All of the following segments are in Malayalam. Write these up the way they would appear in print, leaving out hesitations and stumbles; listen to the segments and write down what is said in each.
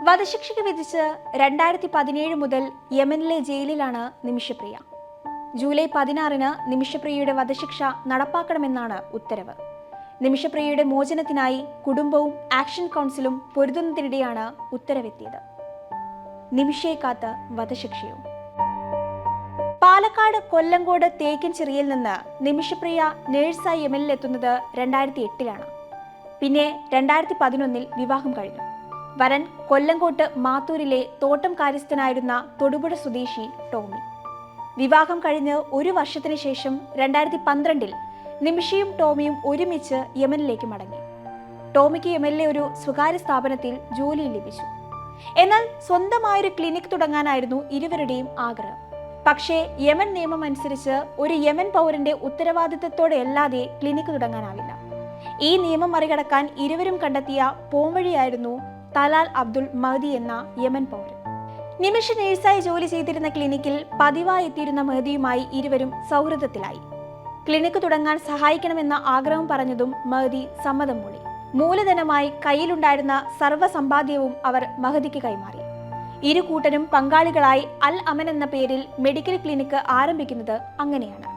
വധശിക്ഷയ്ക്ക് വിധിച്ച് 2017 മുതൽ യമനിലെ ജയിലിലാണ് നിമിഷപ്രിയ. ജൂലൈ 16-ന് നിമിഷപ്രിയയുടെ വധശിക്ഷ നടപ്പാക്കണമെന്നാണ് ഉത്തരവ്. നിമിഷപ്രിയയുടെ മോചനത്തിനായി കുടുംബവും ആക്ഷൻ കൗൺസിലും പൊരുതുന്നതിനിടെയാണ് ഉത്തരവെത്തിയത്. നിമിഷയെ കാത്ത് വധശിക്ഷയും. പാലക്കാട് കൊല്ലങ്കോട് തേക്കിൻചിറയിൽ നിന്ന് നിമിഷപ്രിയ നേഴ്സായി യമനിലെത്തുന്നത് 2008-ലാണ്. പിന്നെ 2011-ൽ വിവാഹം കഴിഞ്ഞു. വരൻ കൊല്ലങ്കോട്ട് മാത്തൂരിലെ തോട്ടം കാര്യസ്ഥനായിരുന്ന തൊടുപുഴ സ്വദേശി ടോമി. വിവാഹം കഴിഞ്ഞ് ഒരു വർഷത്തിന് ശേഷം 2012-ൽ നിമിഷയും ടോമിയും ഒരുമിച്ച് യമനിലേക്ക് മടങ്ങി. ടോമിക്ക് യമനിലെ ഒരു സ്വകാര്യ സ്ഥാപനത്തിൽ ജോലി ലഭിച്ചു. എന്നാൽ സ്വന്തമായൊരു ക്ലിനിക് തുടങ്ങാനായിരുന്നു ഇരുവരുടെയും ആഗ്രഹം. പക്ഷേ യമൻ നിയമം അനുസരിച്ച് ഒരു യമൻ പൗരന്റെ ഉത്തരവാദിത്തത്തോടെ അല്ലാതെ ക്ലിനിക് തുടങ്ങാനാവില്ല. ഈ നിയമം മറികടക്കാൻ ഇരുവരും കണ്ടെത്തിയ പോംവഴിയായിരുന്നു തലാൽ അബ്ദുൾ മഹദി എന്ന യമൻ പൗരൻ. നിമിഷ നേഴ്സായി ജോലി ചെയ്തിരുന്ന ക്ലിനിക്കിൽ പതിവായി എത്തിയിരുന്ന മഹദിയുമായി ഇരുവരും സൗഹൃദത്തിലായി. ക്ലിനിക്ക് തുടങ്ങാൻ സഹായിക്കണമെന്ന ആഗ്രഹം പറഞ്ഞതും മഹദി സമ്മതം മൂളി. മൂലധനമായി കയ്യിലുണ്ടായിരുന്ന സർവ്വസമ്പാദ്യവും അവർ മഹദിക്ക് കൈമാറി. ഇരു കൂട്ടരും പങ്കാളികളായി അൽ അമൻ എന്ന പേരിൽ മെഡിക്കൽ ക്ലിനിക്ക് ആരംഭിക്കുന്നത് അങ്ങനെയാണ്.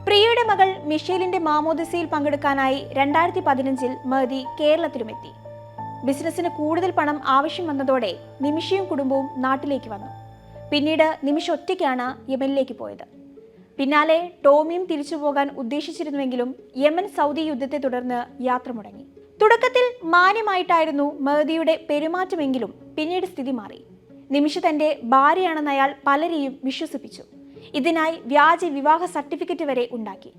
പ്രിയയുടെ മകൾ മിഷേലിന്റെ മാമോദിസയിൽ പങ്കെടുക്കാനായി 2015-ൽ മഹദി കേരളത്തിലുമെത്തി. ബിസിനസ്സിന് കൂടുതൽ പണം ആവശ്യം വന്നതോടെ നിമിഷയും കുടുംബവും നാട്ടിലേക്ക് വന്നു. പിന്നീട് നിമിഷ ഒറ്റയ്ക്കാണ് യമനിലേക്ക് പോയത്. പിന്നാലെ ടോമിയും തിരിച്ചു പോകാൻ ഉദ്ദേശിച്ചിരുന്നുവെങ്കിലും യമൻ സൗദി യുദ്ധത്തെ തുടർന്ന് യാത്ര മുടങ്ങി. തുടക്കത്തിൽ മാന്യമായിട്ടായിരുന്നു മഹദിയുടെ പെരുമാറ്റമെങ്കിലും പിന്നീട് സ്ഥിതി മാറി. നിമിഷ തന്റെ ഭാര്യയാണെന്ന് അയാൾ പലരെയും വിശ്വസിപ്പിച്ചു. ഇതിനായി വ്യാജ വിവാഹ സർട്ടിഫിക്കറ്റ് വരെ ഉണ്ടാക്കി.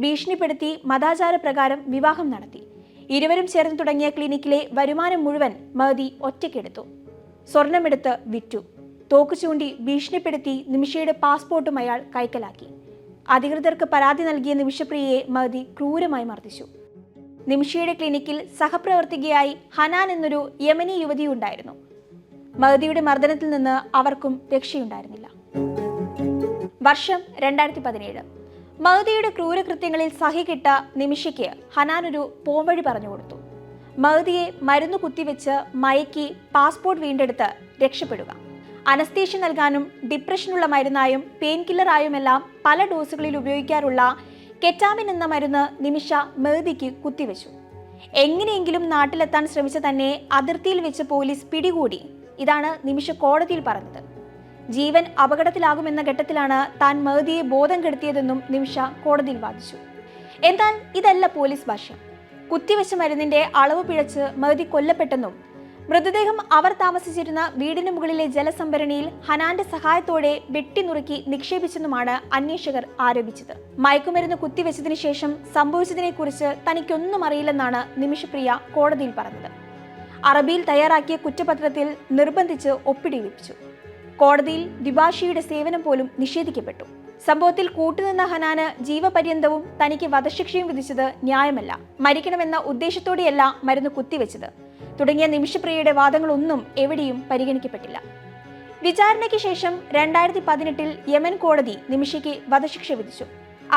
ഭീഷണിപ്പെടുത്തി മതാചാര പ്രകാരം വിവാഹം നടത്തി. ഇരുവരും ചേർന്ന് തുടങ്ങിയ ക്ലിനിക്കിലെ വരുമാനം മുഴുവൻ മഹദി ഒറ്റയ്ക്കെടുത്തു. സ്വർണമെടുത്ത് വിറ്റു. തോക്ക് ചൂണ്ടി ഭീഷണിപ്പെടുത്തി നിമിഷയുടെ പാസ്പോർട്ടും അയാൾ കൈക്കലാക്കി. അധികൃതർക്ക് പരാതി നൽകിയ നിമിഷപ്രിയയെ മഹദി ക്രൂരമായി മർദ്ദിച്ചു. നിമിഷയുടെ ക്ലിനിക്കിൽ സഹപ്രവർത്തകയായി ഹനാൻ എന്നൊരു യമനി യുവതിയുണ്ടായിരുന്നു. മഹദിയുടെ മർദ്ദനത്തിൽ നിന്ന് അവർക്കും രക്ഷയുണ്ടായിരുന്നില്ല. വർഷം 2017. മഹദിയുടെ ക്രൂരകൃത്യങ്ങളിൽ സഹികെട്ട നിമിഷയ്ക്ക് ഹനാൻ ഒരു പോംവഴി പറഞ്ഞു കൊടുത്തു. മഹദിയെ മരുന്ന് കുത്തിവെച്ച് മയക്കി പാസ്പോർട്ട് വീണ്ടെടുത്ത് രക്ഷപ്പെടുക. അനസ്തേഷ്യ നൽകാനും ഡിപ്രഷനുള്ള മരുന്നായും പെയിൻ കില്ലറായുമെല്ലാം പല ഡോസുകളിൽ ഉപയോഗിക്കാറുള്ള കെറ്റാമിൻ എന്ന മരുന്ന് നിമിഷ മഹദിക്ക് കുത്തിവെച്ചു. എങ്ങനെയെങ്കിലും നാട്ടിലെത്താൻ ശ്രമിച്ച തന്നെ അതിർത്തിയിൽ വെച്ച് പോലീസ് പിടികൂടി. ഇതാണ് നിമിഷ കോടതിയിൽ പറഞ്ഞത്. ജീവൻ അപകടത്തിലാകുമെന്ന ഘട്ടത്തിലാണ് താൻ മഹദിയെ ബോധം കെടുത്തിയതെന്നും നിമിഷ കോടതിയിൽ വാദിച്ചു. എന്നാൽ ഇതല്ല പോലീസ് ഭാഷ്യം. കുത്തിവെച്ച മരുന്നിന്റെ അളവ് പിഴച്ച് മഹദി കൊല്ലപ്പെട്ടെന്നും മൃതദേഹം അവർ താമസിച്ചിരുന്ന വീടിന് മുകളിലെ ജലസംഭരണിയിൽ ഹനാന്റെ സഹായത്തോടെ വെട്ടിനുറുക്കി നിക്ഷേപിച്ചെന്നുമാണ് അന്വേഷകർ ആരോപിച്ചത്. മയക്കുമരുന്ന് കുത്തിവെച്ചതിനു ശേഷം സംഭവിച്ചതിനെക്കുറിച്ച് തനിക്കൊന്നും അറിയില്ലെന്നാണ് നിമിഷപ്രിയ കോടതിയിൽ പറഞ്ഞത്. അറബിയിൽ തയ്യാറാക്കിയ കുറ്റപത്രത്തിൽ നിർബന്ധിച്ച് ഒപ്പിടിവിപ്പിച്ചു. കോടതിയിൽ ദ്വിഭാഷിയുടെ സേവനം പോലും നിഷേധിക്കപ്പെട്ടു. സംഭവത്തിൽ കൂട്ടുനിന്ന ഹനാന് ജീവപര്യന്തവും തനിക്ക് വധശിക്ഷയും വിധിച്ചത് ന്യായമല്ല, മരിക്കണമെന്ന ഉദ്ദേശത്തോടെയല്ല മരുന്ന് കുത്തിവെച്ചത് തുടങ്ങിയ നിമിഷപ്രിയയുടെ വാദങ്ങളൊന്നും എവിടെയും പരിഗണിക്കപ്പെട്ടില്ല. വിചാരണയ്ക്ക് ശേഷം 2018-ൽ യമൻ കോടതി നിമിഷയ്ക്ക് വധശിക്ഷ വിധിച്ചു.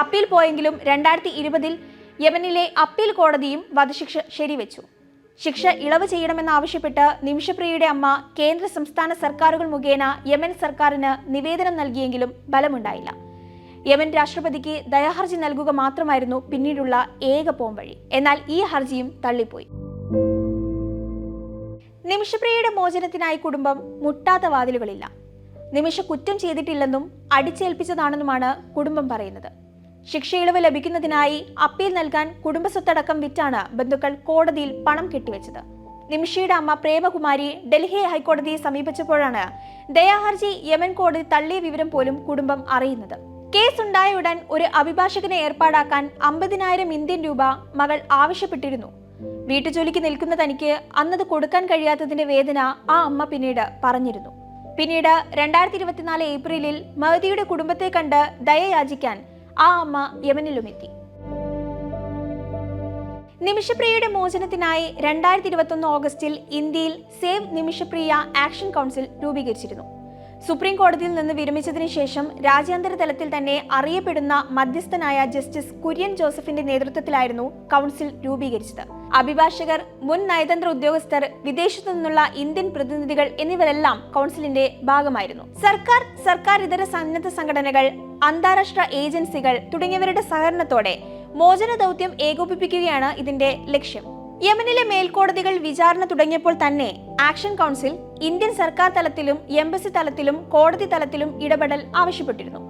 അപ്പീൽ പോയെങ്കിലും 2020-ൽ യമനിലെ അപ്പീൽ കോടതിയും വധശിക്ഷ ശരിവെച്ചു. ശിക്ഷ ഇളവ് ചെയ്യണമെന്നാവശ്യപ്പെട്ട് നിമിഷപ്രിയയുടെ അമ്മ കേന്ദ്ര സംസ്ഥാന സർക്കാരുകൾ മുഖേന യമൻ സർക്കാരിന് നിവേദനം നൽകിയെങ്കിലും ഫലമുണ്ടായില്ല. യമൻ രാഷ്ട്രപതിക്ക് ദയാഹർജി നൽകുക മാത്രമായിരുന്നു പിന്നീടുള്ള ഏക പോംവഴി. എന്നാൽ ഈ ഹർജിയും തള്ളിപ്പോയി. നിമിഷപ്രിയയുടെ മോചനത്തിനായി കുടുംബം മുട്ടാത്ത വാതിലുകളില്ല. നിമിഷ കുറ്റം ചെയ്തിട്ടില്ലെന്നും അടിച്ചേൽപ്പിച്ചതാണെന്നുമാണ് കുടുംബം പറയുന്നത്. ശിക്ഷയിളവ് ലഭിക്കുന്നതിനായി അപ്പീൽ നൽകാൻ കുടുംബസ്വത്തടക്കം വിറ്റാണ് ബന്ധുക്കൾ കോടതിയിൽ പണം കെട്ടിവെച്ചത്. നിമിഷയുടെ അമ്മ പ്രേമകുമാരി ഡൽഹി ഹൈക്കോടതിയെ സമീപിച്ചപ്പോഴാണ് ദയാഹർജി യമൻ കോടതി തള്ളിയ വിവരം പോലും കുടുംബം അറിയുന്നത്. കേസുണ്ടായ ഉടൻ ഒരു അഭിഭാഷകനെ ഏർപ്പാടാക്കാൻ 50,000 ഇന്ത്യൻ രൂപ മകൾ ആവശ്യപ്പെട്ടിരുന്നു. വീട്ടുജോലിക്ക് നിൽക്കുന്ന തനിക്ക് അന്നത് കൊടുക്കാൻ കഴിയാത്തതിന്റെ വേദന ആ അമ്മ പിന്നീട് പറഞ്ഞിരുന്നു. പിന്നീട് 2024 ഏപ്രിലിൽ മഹദിയുടെ കുടുംബത്തെ കണ്ട് ദയ യാചിക്കാൻ ആ അമ്മ യമനിലുമെത്തി. നിമിഷപ്രിയയുടെ മോചനത്തിനായി 2021 ഓഗസ്റ്റിൽ ഇന്ത്യയിൽ സേവ് നിമിഷപ്രിയ ആക്ഷൻ കൗൺസിൽ രൂപീകരിച്ചിരുന്നു. സുപ്രീം കോടതിയിൽ നിന്ന് വിരമിച്ചതിനു ശേഷം രാജ്യാന്തര തലത്തിൽ തന്നെ അറിയപ്പെടുന്ന മധ്യസ്ഥനായ ജസ്റ്റിസ് കുര്യൻ ജോസഫിന്റെ നേതൃത്വത്തിലായിരുന്നു കൗൺസിൽ രൂപീകരിച്ചത്. അഭിഭാഷകർ, മുൻ നയതന്ത്ര ഉദ്യോഗസ്ഥർ, വിദേശത്തു നിന്നുള്ള ഇന്ത്യൻ പ്രതിനിധികൾ എന്നിവരെല്ലാം കൗൺസിലിന്റെ ഭാഗമായിരുന്നു. സർക്കാർ ഇതര സന്നദ്ധ സംഘടനകൾ, അന്താരാഷ്ട്ര ഏജൻസികൾ തുടങ്ങിയവരുടെ സഹകരണത്തോടെ മോചന ദൗത്യം ഏകോപിപ്പിക്കുകയാണ് ഇതിന്റെ ലക്ഷ്യം. യമനിലെ മേൽക്കോടതികൾ വിചാരണ തുടങ്ങിയപ്പോൾ തന്നെ ആക്ഷൻ കൗൺസിൽ ഇന്ത്യൻ സർക്കാർ തലത്തിലും എംബസി തലത്തിലും കോടതി തലത്തിലും ഇടപെടൽ ആവശ്യപ്പെട്ടിരുന്നു.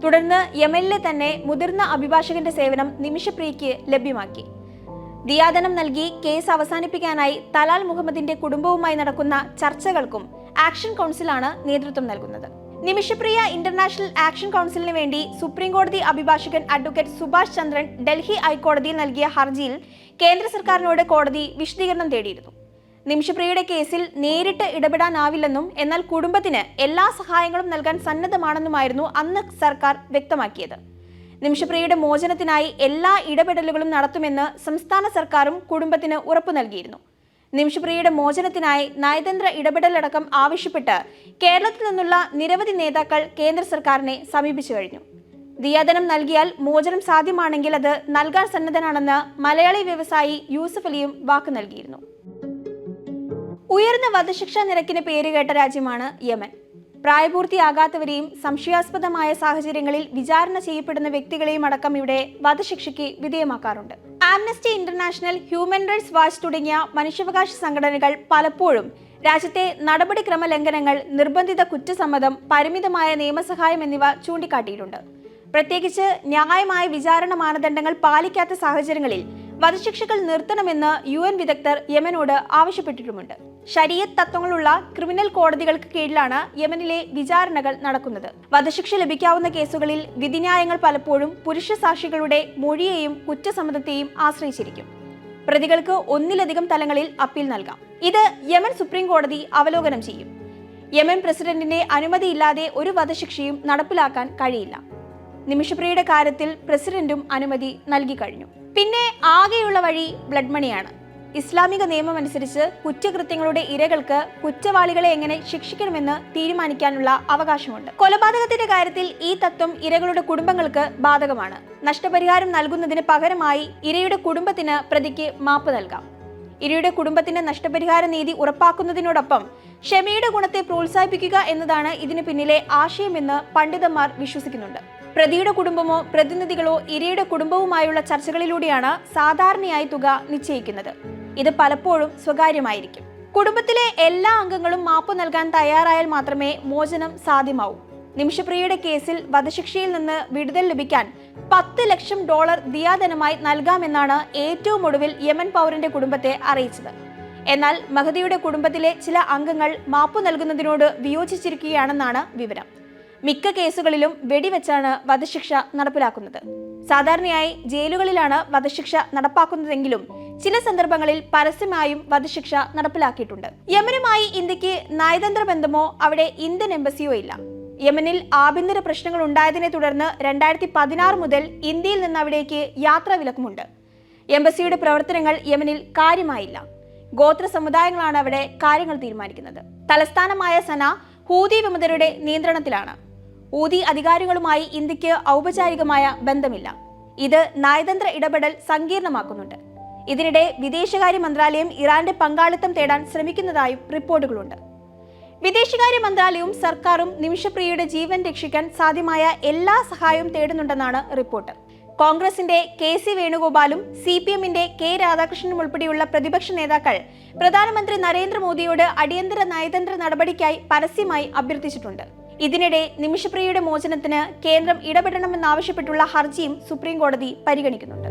തുടർന്ന് യമനിലെ തന്നെ മുതിർന്ന അഭിഭാഷകന്റെ സേവനം നിമിഷപ്രിയയ്ക്ക് ലഭ്യമാക്കി. ദിയാദനം നൽകി കേസ് അവസാനിപ്പിക്കാനായി തലാൽ മുഹമ്മദിന്റെ കുടുംബവുമായി നടക്കുന്ന ചർച്ചകൾക്കും ആക്ഷൻ കൗൺസിലാണ് നേതൃത്വം നൽകുന്നത്. നിമിഷപ്രിയ ഇന്റർനാഷണൽ ആക്ഷൻ കൗൺസിലിന് വേണ്ടി സുപ്രീം കോടതി അഭിഭാഷകൻ അഡ്വക്കേറ്റ് സുഭാഷ് ചന്ദ്രൻ ഡൽഹി ഹൈക്കോടതിയിൽ നൽകിയ ഹർജിയിൽ കേന്ദ്ര സർക്കാരിനോട് കോടതി വിശദീകരണം തേടിയിരുന്നു. നിമിഷപ്രിയയുടെ കേസിൽ നേരിട്ട് ഇടപെടാനാവില്ലെന്നും എന്നാൽ കുടുംബത്തിന് എല്ലാ സഹായങ്ങളും നൽകാൻ സന്നദ്ധമാണെന്നുമായിരുന്നു അന്ന് സർക്കാർ വ്യക്തമാക്കിയത്. നിമിഷപ്രിയയുടെ മോചനത്തിനായി എല്ലാ ഇടപെടലുകളും നടത്തുമെന്ന് സംസ്ഥാന സർക്കാരും കുടുംബത്തിന് ഉറപ്പു നൽകിയിരുന്നു. നിമിഷപ്രിയയുടെ മോചനത്തിനായി നയതന്ത്ര ഇടപെടലടക്കം ആവശ്യപ്പെട്ട് കേരളത്തിൽ നിന്നുള്ള നിരവധി നേതാക്കൾ കേന്ദ്ര സർക്കാരിനെ സമീപിച്ചു കഴിഞ്ഞു. ദിയാദനം നൽകിയാൽ മോചനം സാധ്യമാണെങ്കിൽ അത് നൽകാൻ സന്നദ്ധനാണെന്ന് മലയാളി വ്യവസായി യൂസഫ് അലിയും വാക്ക് നൽകിയിരുന്നു. ഉയർന്ന വധശിക്ഷാ നിരക്കിന് പേരുകേട്ട രാജ്യമാണ് യമൻ. പ്രായപൂർത്തിയാകാത്തവരെയും സംശയാസ്പദമായ സാഹചര്യങ്ങളിൽ വിചാരണ ചെയ്യപ്പെടുന്ന വ്യക്തികളെയും അടക്കം ഇവിടെ വധശിക്ഷയ്ക്ക് വിധേയമാക്കാറുണ്ട്. Amnesty International, Human Rights Watch തുടങ്ങിയ മനുഷ്യാവകാശ സംഘടനകൾ പലപ്പോഴും രാജ്യത്തെ നടപടിക്രമ ലംഘനങ്ങൾ, നിർബന്ധിത കുറ്റസമ്മതം, പരിമിതമായ നിയമസഹായം എന്നിവ ചൂണ്ടിക്കാട്ടിയിട്ടുണ്ട്. പ്രത്യേകിച്ച് ന്യായമായ വിചാരണ മാനദണ്ഡങ്ങൾ പാലിക്കാത്ത സാഹചര്യങ്ങളിൽ വധശിക്ഷകൾ നിർത്തണമെന്ന് UN വിദഗ്ധർ യമനോട് ആവശ്യപ്പെട്ടിട്ടുമുണ്ട്. ശരീഅത്ത് തത്വങ്ങളുള്ള ക്രിമിനൽ കോടതികൾക്ക് കീഴിലാണ് യമനിലെ വിചാരണകൾ നടക്കുന്നത്. വധശിക്ഷ ലഭിക്കാവുന്ന കേസുകളിൽ വിധിന്യായങ്ങൾ പലപ്പോഴും പുരുഷ സാക്ഷികളുടെ മൊഴിയെയും കുറ്റസമ്മതത്തെയും ആശ്രയിച്ചിരിക്കും. പ്രതികൾക്ക് ഒന്നിലധികം തലങ്ങളിൽ അപ്പീൽ നൽകാം. ഇത് യമൻ സുപ്രീം കോടതി അവലോകനം ചെയ്യും. യമൻ പ്രസിഡന്റിന്റെ അനുമതിയില്ലാതെ ഒരു വധശിക്ഷയും നടപ്പിലാക്കാൻ കഴിയില്ല. നിമിഷപ്രിയയുടെ കാര്യത്തിൽ പ്രസിഡന്റും അനുമതി നൽകി കഴിഞ്ഞു. പിന്നെ ആകെയുള്ള വഴി ബ്ലഡ് മണിയാണ്. ഇസ്ലാമിക നിയമം അനുസരിച്ച് കുറ്റകൃത്യങ്ങളുടെ ഇരകൾക്ക് കുറ്റവാളികളെ എങ്ങനെ ശിക്ഷിക്കണമെന്ന് തീരുമാനിക്കാനുള്ള അവകാശമുണ്ട്. കൊലപാതകത്തിന്റെ കാര്യത്തിൽ ഈ തത്വം ഇരകളുടെ കുടുംബങ്ങൾക്ക് ബാധകമാണ്. നഷ്ടപരിഹാരം നൽകുന്നതിന് പകരമായി ഇരയുടെ കുടുംബത്തിന് പ്രതിക്ക് മാപ്പ് നൽകാം. ഇരയുടെ കുടുംബത്തിന് നഷ്ടപരിഹാര നീതി ഉറപ്പാക്കുന്നതിനോടൊപ്പം ക്ഷമയുടെ ഗുണത്തെ പ്രോത്സാഹിപ്പിക്കുക എന്നതാണ് ഇതിനു പിന്നിലെ ആശയമെന്ന് പണ്ഡിതന്മാർ വിശ്വസിക്കുന്നുണ്ട്. പ്രതിയുടെ കുടുംബമോ പ്രതിനിധികളോ ഇരയുടെ കുടുംബവുമായുള്ള ചർച്ചകളിലൂടെയാണ് സാധാരണയായി തുക നിശ്ചയിക്കുന്നത്. ഇത് പലപ്പോഴും സ്വകാര്യമായിരിക്കും. കുടുംബത്തിലെ എല്ലാ അംഗങ്ങളും മാപ്പ് നൽകാൻ തയ്യാറായാൽ മാത്രമേ മോചനം സാധ്യമാവൂ. നിമിഷപ്രിയയുടെ കേസിൽ വധശിക്ഷയിൽ നിന്ന് വിടുതൽ ലഭിക്കാൻ $10 ലക്ഷം ദിയാദനമായി നൽകാമെന്നാണ് ഏറ്റവും ഒടുവിൽ യമൻ പൗരന്റെ കുടുംബത്തെ അറിയിച്ചത്. എന്നാൽ മഹദിയുടെ കുടുംബത്തിലെ ചില അംഗങ്ങൾ മാപ്പ് നൽകുന്നതിനോട് വിയോജിച്ചിരിക്കുകയാണെന്നാണ് വിവരം. മിക്ക കേസുകളിലും വെടിവെച്ചാണ് വധശിക്ഷ നടപ്പിലാക്കുന്നത്. സാധാരണയായി ജയിലുകളിലാണ് വധശിക്ഷ നടപ്പാക്കുന്നതെങ്കിലും ചില സന്ദർഭങ്ങളിൽ പരസ്യമായും വധശിക്ഷ നടപ്പിലാക്കിയിട്ടുണ്ട്. യമനുമായി ഇന്ത്യക്ക് നയതന്ത്ര ബന്ധമോ അവിടെ ഇന്ത്യൻ എംബസിയോ ഇല്ല. യമനിൽ ആഭ്യന്തര പ്രശ്നങ്ങൾ ഉണ്ടായതിനെ തുടർന്ന് 2016 മുതൽ ഇന്ത്യയിൽ നിന്ന് അവിടേക്ക് യാത്രാ വിലക്കുമുണ്ട്. എംബസിയുടെ പ്രവർത്തനങ്ങൾ യമനിൽ കാര്യമായില്ല. ഗോത്ര സമുദായങ്ങളാണ് അവിടെ കാര്യങ്ങൾ തീരുമാനിക്കുന്നത്. തലസ്ഥാനമായ സന ഹൂതി വിമതരുടെ നിയന്ത്രണത്തിലാണ്. ഹൂതി അധികാരികളുമായി ഇന്ത്യക്ക് ഔപചാരികമായ ബന്ധമില്ല. ഇത് നയതന്ത്ര ഇടപെടൽ സങ്കീർണമാക്കുന്നുണ്ട്. ഇതിനിടെ വിദേശകാര്യ മന്ത്രാലയം ഇറാന്റെ പങ്കാളിത്തം തേടാൻ ശ്രമിക്കുന്നതായും റിപ്പോർട്ടുകളുണ്ട്. വിദേശകാര്യ മന്ത്രാലയവും സർക്കാരും നിമിഷപ്രിയയുടെ ജീവൻ രക്ഷിക്കാൻ സാധ്യമായ എല്ലാ സഹായവും തേടുന്നുണ്ടെന്നാണ് റിപ്പോർട്ട്. കോൺഗ്രസിന്റെ KC വേണുഗോപാലും CPMന്റെ K രാധാകൃഷ്ണനും ഉൾപ്പെടെയുള്ള പ്രതിപക്ഷ നേതാക്കൾ പ്രധാനമന്ത്രി നരേന്ദ്രമോദിയോട് അടിയന്തര നയതന്ത്ര നടപടിക്കായി പരസ്യമായി അഭ്യർത്ഥിച്ചിട്ടുണ്ട്. ഇതിനിടെ നിമിഷപ്രിയയുടെ മോചനത്തിന് കേന്ദ്രം ഇടപെടണമെന്നാവശ്യപ്പെട്ടുള്ള ഹർജിയും സുപ്രീം കോടതി പരിഗണിക്കുന്നുണ്ട്.